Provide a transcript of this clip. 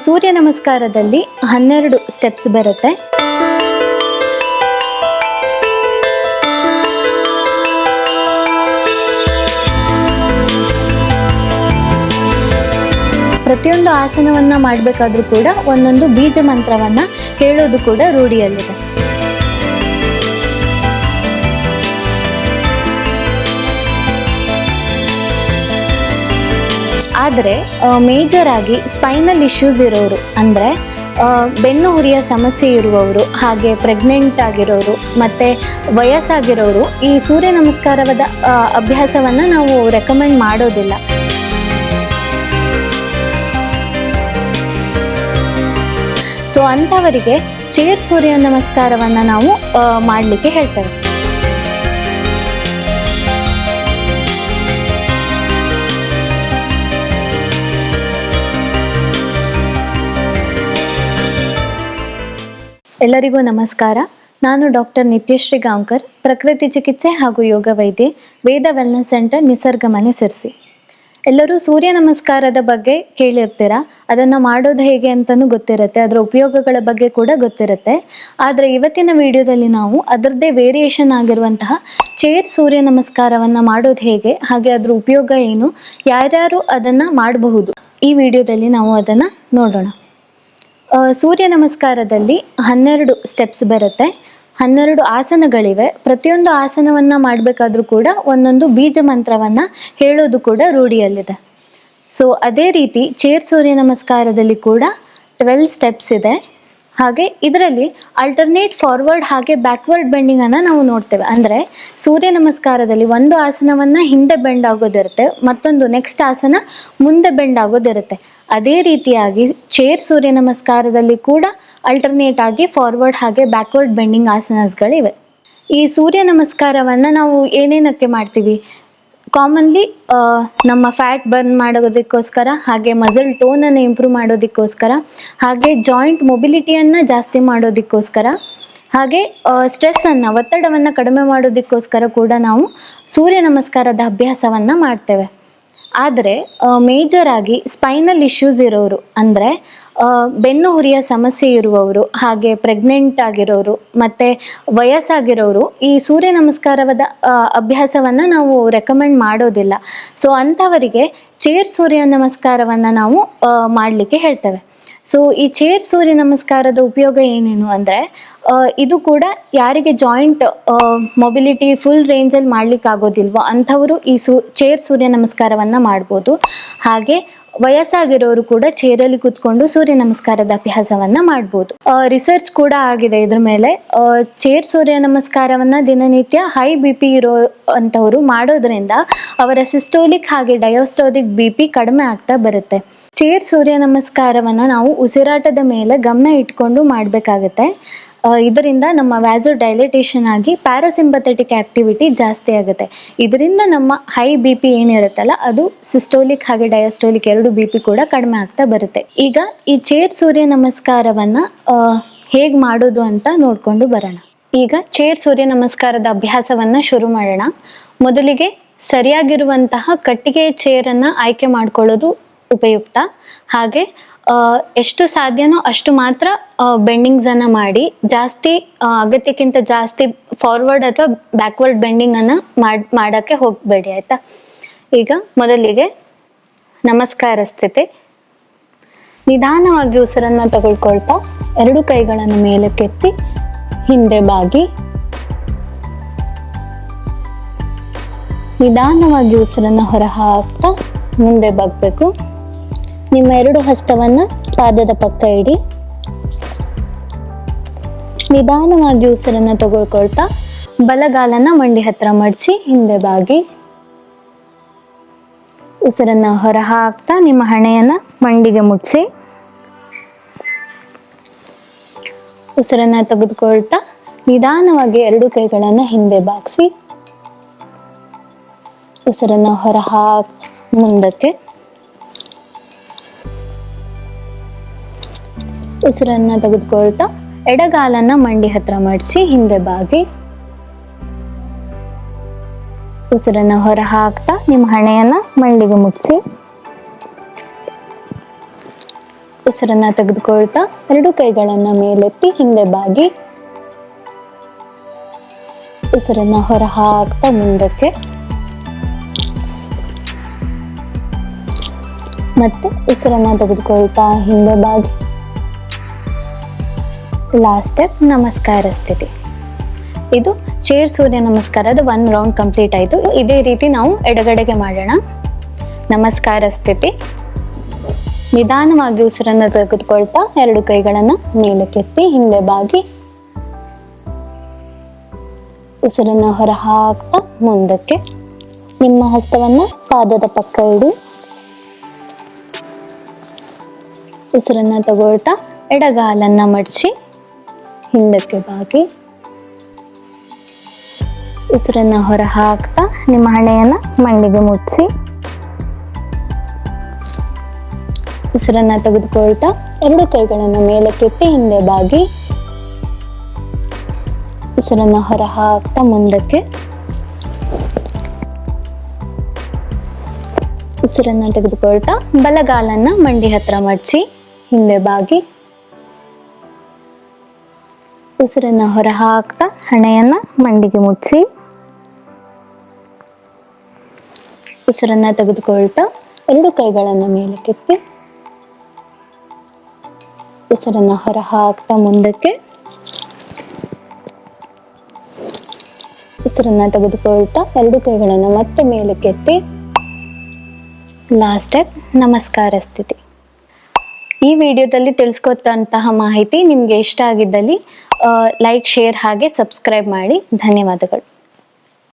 ಸೂರ್ಯ ನಮಸ್ಕಾರದಲ್ಲಿ 12 steps ಬರುತ್ತೆ. ಪ್ರತಿಯೊಂದು ಆಸನವನ್ನ ಮಾಡಬೇಕಾದ್ರೂ ಕೂಡ ಒಂದೊಂದು ಬೀಜ ಮಂತ್ರವನ್ನ ಹೇಳೋದು ಕೂಡ ರೂಢಿಯಲ್ಲಿದೆ. ಆದರೆ ಮೇಜರ್ ಆಗಿ ಸ್ಪೈನಲ್ ಇಶ್ಯೂಸ್ ಇರೋರು, ಅಂದರೆ ಬೆನ್ನು ಹುರಿಯ ಸಮಸ್ಯೆ ಇರುವವರು, ಹಾಗೆ ಪ್ರೆಗ್ನೆಂಟ್ ಆಗಿರೋರು ಮತ್ತು ವಯಸ್ಸಾಗಿರೋರು ಈ ಸೂರ್ಯ ನಮಸ್ಕಾರದ ಅಭ್ಯಾಸವನ್ನು ನಾವು ರೆಕಮೆಂಡ್ ಮಾಡೋದಿಲ್ಲ. ಸೊ ಅಂಥವರಿಗೆ ಚೇರ್ ಸೂರ್ಯ ನಮಸ್ಕಾರವನ್ನು ನಾವು ಮಾಡಲಿಕ್ಕೆ ಹೇಳ್ತೇವೆ. ಎಲ್ಲರಿಗೂ ನಮಸ್ಕಾರ. ನಾನು ಡಾಕ್ಟರ್ ನಿತ್ಯಶ್ರೀ ಗಾಂವ್ಕರ್, ಪ್ರಕೃತಿ ಚಿಕಿತ್ಸೆ ಹಾಗೂ ಯೋಗ ವೈದ್ಯೆ, ವೇದ ವೆಲ್ನೆಸ್ ಸೆಂಟರ್, ನಿಸರ್ಗ ಮನೆ, ಸಿರ್ಸಿ. ಎಲ್ಲರೂ ಸೂರ್ಯ ನಮಸ್ಕಾರದ ಬಗ್ಗೆ ಕೇಳಿರ್ತೀರ, ಅದನ್ನು ಮಾಡೋದು ಹೇಗೆ ಅಂತಲೂ ಗೊತ್ತಿರುತ್ತೆ, ಅದರ ಉಪಯೋಗಗಳ ಬಗ್ಗೆ ಕೂಡ ಗೊತ್ತಿರುತ್ತೆ. ಆದರೆ ಇವತ್ತಿನ ವಿಡಿಯೋದಲ್ಲಿ ನಾವು ಅದರದ್ದೇ ವೇರಿಯೇಷನ್ ಆಗಿರುವಂತಹ ಚೇರ್ ಸೂರ್ಯ ನಮಸ್ಕಾರವನ್ನು ಮಾಡೋದು ಹೇಗೆ, ಹಾಗೆ ಅದರ ಉಪಯೋಗ ಏನು, ಯಾರ್ಯಾರು ಅದನ್ನು ಮಾಡಬಹುದು, ಈ ವಿಡಿಯೋದಲ್ಲಿ ನಾವು ಅದನ್ನು ನೋಡೋಣ. ಸೂರ್ಯ ನಮಸ್ಕಾರದಲ್ಲಿ 12 ಸ್ಟೆಪ್ಸ್ ಬರುತ್ತೆ, 12 ಆಸನಗಳಿವೆ. ಪ್ರತಿಯೊಂದು ಆಸನವನ್ನು ಮಾಡಬೇಕಾದ್ರೂ ಕೂಡ ಒಂದೊಂದು ಬೀಜ ಮಂತ್ರವನ್ನು ಹೇಳೋದು ಕೂಡ ರೂಢಿಯಲ್ಲಿದೆ. ಸೊ ಅದೇ ರೀತಿ ಚೇರ್ ಸೂರ್ಯ ನಮಸ್ಕಾರದಲ್ಲಿ ಕೂಡ 12 ಸ್ಟೆಪ್ಸ್ ಇದೆ. ಹಾಗೆ ಇದರಲ್ಲಿ ಆಲ್ಟರ್ನೇಟ್ ಫಾರ್ವರ್ಡ್ ಹಾಗೆ ಬ್ಯಾಕ್ವರ್ಡ್ ಬೆಂಡಿಂಗನ್ನು ನಾವು ನೋಡ್ತೇವೆ. ಅಂದರೆ ಸೂರ್ಯ ನಮಸ್ಕಾರದಲ್ಲಿ ಒಂದು ಆಸನವನ್ನು ಹಿಂದೆ ಬೆಂಡ್ ಆಗೋದಿರುತ್ತೆ, ಮತ್ತೊಂದು ನೆಕ್ಸ್ಟ್ ಆಸನ ಮುಂದೆ ಬೆಂಡ್ ಆಗೋದಿರುತ್ತೆ. ಅದೇ ರೀತಿಯಾಗಿ ಚೇರ್ ಸೂರ್ಯ ನಮಸ್ಕಾರದಲ್ಲಿ ಕೂಡ ಅಲ್ಟರ್ನೇಟ್ ಆಗಿ ಫಾರ್ವರ್ಡ್ ಹಾಗೆ ಬ್ಯಾಕ್ವರ್ಡ್ ಬೆಂಡಿಂಗ್ ಆಸನಸ್ಗಳಿವೆ. ಈ ಸೂರ್ಯ ನಮಸ್ಕಾರವನ್ನು ನಾವು ಏನೇನಕ್ಕೆ ಮಾಡ್ತೀವಿ? ಕಾಮನ್ಲಿ ನಮ್ಮ ಫ್ಯಾಟ್ ಬರ್ನ್ ಮಾಡೋದಕ್ಕೋಸ್ಕರ, ಹಾಗೆ ಮಸಲ್ ಟೋನನ್ನು ಇಂಪ್ರೂವ್ ಮಾಡೋದಕ್ಕೋಸ್ಕರ, ಹಾಗೆ ಜಾಯಿಂಟ್ ಮೊಬಿಲಿಟಿಯನ್ನು ಜಾಸ್ತಿ ಮಾಡೋದಕ್ಕೋಸ್ಕರ, ಹಾಗೆ ಸ್ಟ್ರೆಸ್ಸನ್ನು, ಒತ್ತಡವನ್ನು ಕಡಿಮೆ ಮಾಡೋದಕ್ಕೋಸ್ಕರ ಕೂಡ ನಾವು ಸೂರ್ಯ ನಮಸ್ಕಾರದ ಅಭ್ಯಾಸವನ್ನು ಮಾಡ್ತೇವೆ. ಆದರೆ ಮೇಜರ್ ಆಗಿ ಸ್ಪೈನಲ್ ಇಶ್ಯೂಸ್ ಇರೋರು, ಅಂದರೆ ಬೆನ್ನು ಹುರಿಯ ಸಮಸ್ಯೆ ಇರುವವರು, ಹಾಗೆ ಪ್ರೆಗ್ನೆಂಟ್ ಆಗಿರೋರು ಮತ್ತು ವಯಸ್ಸಾಗಿರೋರು ಈ ಸೂರ್ಯ ನಮಸ್ಕಾರದ ಅಭ್ಯಾಸವನ್ನು ನಾವು ರೆಕಮೆಂಡ್ ಮಾಡೋದಿಲ್ಲ. ಸೊ ಅಂಥವರಿಗೆ ಚೇರ್ ಸೂರ್ಯ ನಮಸ್ಕಾರವನ್ನು ನಾವು ಮಾಡಲಿಕ್ಕೆ ಹೇಳ್ತೇವೆ. ಸೊ ಈ ಚೇರ್ ಸೂರ್ಯ ನಮಸ್ಕಾರದ ಉಪಯೋಗ ಏನೇನು ಅಂದರೆ, ಇದು ಕೂಡ ಯಾರಿಗೆ ಜಾಯಿಂಟ್ ಮೊಬಿಲಿಟಿ ಫುಲ್ ರೇಂಜಲ್ಲಿ ಮಾಡ್ಲಿಕ್ಕೆ ಆಗೋದಿಲ್ವೋ ಅಂಥವರು ಈ ಚೇರ್ ಸೂರ್ಯ ನಮಸ್ಕಾರವನ್ನು ಮಾಡ್ಬೋದು. ಹಾಗೆ ವಯಸ್ಸಾಗಿರೋರು ಕೂಡ ಚೇರಲ್ಲಿ ಕೂತ್ಕೊಂಡು ಸೂರ್ಯ ನಮಸ್ಕಾರದ ಅಭ್ಯಾಸವನ್ನು ಮಾಡ್ಬೋದು. ರಿಸರ್ಚ್ ಕೂಡ ಆಗಿದೆ ಇದ್ರ ಮೇಲೆ. ಚೇರ್ ಸೂರ್ಯ ನಮಸ್ಕಾರವನ್ನು ದಿನನಿತ್ಯ ಹೈ BP ಇರೋ ಅಂಥವರು ಮಾಡೋದ್ರಿಂದ ಅವರ ಸಿಸ್ಟೋಲಿಕ್ ಹಾಗೆ ಡಯೋಸ್ಟೋಲಿಕ್ BP ಕಡಿಮೆ ಆಗ್ತಾ ಬರುತ್ತೆ. ಚೇರ್ ಸೂರ್ಯ ನಮಸ್ಕಾರವನ್ನು ನಾವು ಉಸಿರಾಟದ ಮೇಲೆ ಗಮನ ಇಟ್ಕೊಂಡು ಮಾಡಬೇಕಾಗತ್ತೆ. ಇದರಿಂದ ನಮ್ಮ ವ್ಯಾಸೋ ಡೈಲೇಟೇಷನ್ ಆಗಿ ಪ್ಯಾರಾಸಿಂಪಥೆಟಿಕ್ ಆಕ್ಟಿವಿಟಿ ಜಾಸ್ತಿ ಆಗುತ್ತೆ. ಇದರಿಂದ ನಮ್ಮ ಹೈ BP ಏನಿರುತ್ತಲ್ಲ ಅದು ಸಿಸ್ಟೋಲಿಕ್ ಹಾಗೆ ಡಯಾಸ್ಟೋಲಿಕ್ 2 BP ಕೂಡ ಕಡಿಮೆ ಆಗ್ತಾ ಬರುತ್ತೆ. ಈಗ ಈ ಚೇರ್ ಸೂರ್ಯ ನಮಸ್ಕಾರವನ್ನು ಹೇಗೆ ಮಾಡೋದು ಅಂತ ನೋಡಿಕೊಂಡು ಬರೋಣ. ಈಗ ಚೇರ್ ಸೂರ್ಯ ನಮಸ್ಕಾರದ ಅಭ್ಯಾಸವನ್ನು ಶುರು ಮಾಡೋಣ. ಮೊದಲಿಗೆ ಸರಿಯಾಗಿರುವಂತಹ ಕಟ್ಟಿಗೆ ಚೇರನ್ನು ಆಯ್ಕೆ ಮಾಡ್ಕೊಳ್ಳೋದು ಉಪಯುಕ್ತ. ಹಾಗೆ ಎಷ್ಟು ಸಾಧ್ಯನೋ ಅಷ್ಟು ಮಾತ್ರ ಬೆಂಡಿಂಗ್ಸನ್ನು ಮಾಡಿ, ಜಾಸ್ತಿ ಅಗತ್ಯಕ್ಕಿಂತ ಜಾಸ್ತಿ ಫಾರ್ವರ್ಡ್ ಅಥವಾ ಬ್ಯಾಕ್ವರ್ಡ್ ಬೆಂಡಿಂಗನ್ನು ಮಾಡೋಕ್ಕೆ ಹೋಗಬೇಡಿ, ಆಯಿತಾ. ಈಗ ಮೊದಲಿಗೆ ನಮಸ್ಕಾರ ಸ್ಥಿತಿ. ನಿಧಾನವಾಗಿ ಉಸಿರನ್ನು ತಗೊಳ್ಕೊಳ್ತಾ 2 ಕೈಗಳನ್ನು ಮೇಲಕ್ಕೆತ್ತಿ ಹಿಂದೆ ಬಾಗಿ ನಿಧಾನವಾಗಿ ಉಸಿರನ್ನು ಹೊರ ಹಾಕ್ತಾ ಮುಂದೆ ಬಾಗಬೇಕು. ನಿಮ್ಮ 2 ಹಸ್ತವನ್ನು ಪಾದದ ಪಕ್ಕ ಇಡಿ. ನಿಧಾನವಾಗಿ ಉಸಿರನ್ನು ತಗೊಳ್ಕೊಳ್ತಾ ಬಲಗಾಲನ್ನ ಮಂಡಿ ಹತ್ರ ಮಡಚಿ ಹಿಂದೆ ಬಾಗಿ ಉಸಿರನ್ನು ಹೊರ ಹಾಕ್ತಾ ನಿಮ್ಮ ಹಣೆಯನ್ನ ಮಂಡಿಗೆ ಮುಟ್ಸಿ ಉಸಿರನ್ನ ತೆಗೆದುಕೊಳ್ತಾ ನಿಧಾನವಾಗಿ 2 ಕೈಗಳನ್ನು ಹಿಂದೆ ಬಾಗಿಸಿ ಉಸಿರನ್ನು ಹೊರ ಹಾಕಿ ಮುಂದಕ್ಕೆ ಉಸಿರನ್ನ ತೆಗೆದುಕೊಳ್ತಾ ಎಡಗಾಲನ್ನ ಮಂಡಿ ಹತ್ರ ಮಡಚಿ ಹಿಂದೆ ಬಾಗಿ ಉಸಿರನ್ನ ಹೊರ ಹಾಕ್ತಾ ನಿಮ್ಮ ಹಣೆಯನ್ನ ಮಂಡಿಗೆ ಮುಟ್ಸಿ ಉಸಿರನ್ನ ತೆಗೆದುಕೊಳ್ತಾ 2 ಕೈಗಳನ್ನ ಮೇಲೆತ್ತಿ ಹಿಂದೆ ಬಾಗಿ ಉಸಿರನ್ನ ಹೊರ ಹಾಕ್ತಾ ಮುಂದಕ್ಕೆ, ಮತ್ತೆ ಉಸಿರನ್ನ ತೆಗೆದುಕೊಳ್ತಾ ಹಿಂದೆ ಬಾಗಿ. ಲಾಸ್ಟ್ ಸ್ಟೆಪ್ ನಮಸ್ಕಾರ ಸ್ಥಿತಿ. ಇದು ಚೇರ್ ಸೂರ್ಯ ನಮಸ್ಕಾರದ 1 ರೌಂಡ್ ಕಂಪ್ಲೀಟ್ ಆಯಿತು. ಇದೇ ರೀತಿ ನಾವು ಎಡಗಡೆಗೆ ಮಾಡೋಣ. ನಮಸ್ಕಾರ ಸ್ಥಿತಿ. ನಿಧಾನವಾಗಿ ಉಸಿರನ್ನು ತೆಗೆದುಕೊಳ್ತಾ 2 ಕೈಗಳನ್ನು ಮೇಲಕ್ಕೆತ್ತಿ ಹಿಂದೆ ಬಾಗಿ ಉಸಿರನ್ನ ಹೊರ ಹಾಕ್ತಾ ಮುಂದಕ್ಕೆ. ನಿಮ್ಮ ಹಸ್ತವನ್ನ ಪಾದದ ಪಕ್ಕ ಇಡಿ. ಉಸಿರನ್ನ ತಗೊಳ್ತಾ ಎಡಗಾಲನ್ನ ಮಡಚಿ ಹಿಂದಕ್ಕೆ ಬಾಗಿ ಉಸಿರನ್ನ ಹೊರ ಹಾಕ್ತಾ ನಿಮ್ಮ ಹಣೆಯನ್ನ ಮಂಡಿಗೆ ಮುಟ್ಟಿಸಿ ಉಸಿರನ್ನ ತೆಗೆದುಕೊಳ್ತಾ 2 ಕೈಗಳನ್ನು ಮೇಲಕ್ಕೆತ್ತಿ ಹಿಂದೆ ಬಾಗಿ ಉಸಿರನ್ನ ಹೊರ ಹಾಕ್ತಾ ಮುಂದಕ್ಕೆ. ಉಸಿರನ್ನ ತೆಗೆದುಕೊಳ್ತಾ ಬಲಗಾಲನ್ನ ಮಂಡಿ ಹತ್ರ ಮಡಚಿ ಹಿಂದೆ ಬಾಗಿ ಉಸಿರನ್ನ ಹೊರ ಹಾಕ್ತಾ ಹಣೆಯನ್ನ ಮಂಡಿಗೆ ಮುಟ್ಟಿಸಿ ಉಸಿರನ್ನ ತೆಗೆದುಕೊಳ್ತಾ 2 ಕೈಗಳನ್ನು ಮೇಲಕ್ಕೆತ್ತಿ ಉಸಿರನ್ನ ಹೊರ ಹಾಕ್ತಾ ಮುಂದಕ್ಕೆ. ಉಸಿರನ್ನ ತೆಗೆದುಕೊಳ್ತಾ 2 ಕೈಗಳನ್ನು ಮತ್ತೆ ಮೇಲಕ್ಕೆತ್ತಿ. ಲಾಸ್ಟ್ ಸ್ಟೆಪ್ ನಮಸ್ಕಾರ ಸ್ಥಿತಿ. ಈ ವಿಡಿಯೋದಲ್ಲಿ ತಿಳಿಸ್ಕೊಟ್ಟಂತಹ ಮಾಹಿತಿ ನಿಮಗೆ ಇಷ್ಟ ಆಗಿದ್ದಲ್ಲಿ ಲೈಕ್, ಶೇರ್ ಹಾಗೆ ಸಬ್ಸ್ಕ್ರೈಬ್ ಮಾಡಿ. ಧನ್ಯವಾದಗಳು.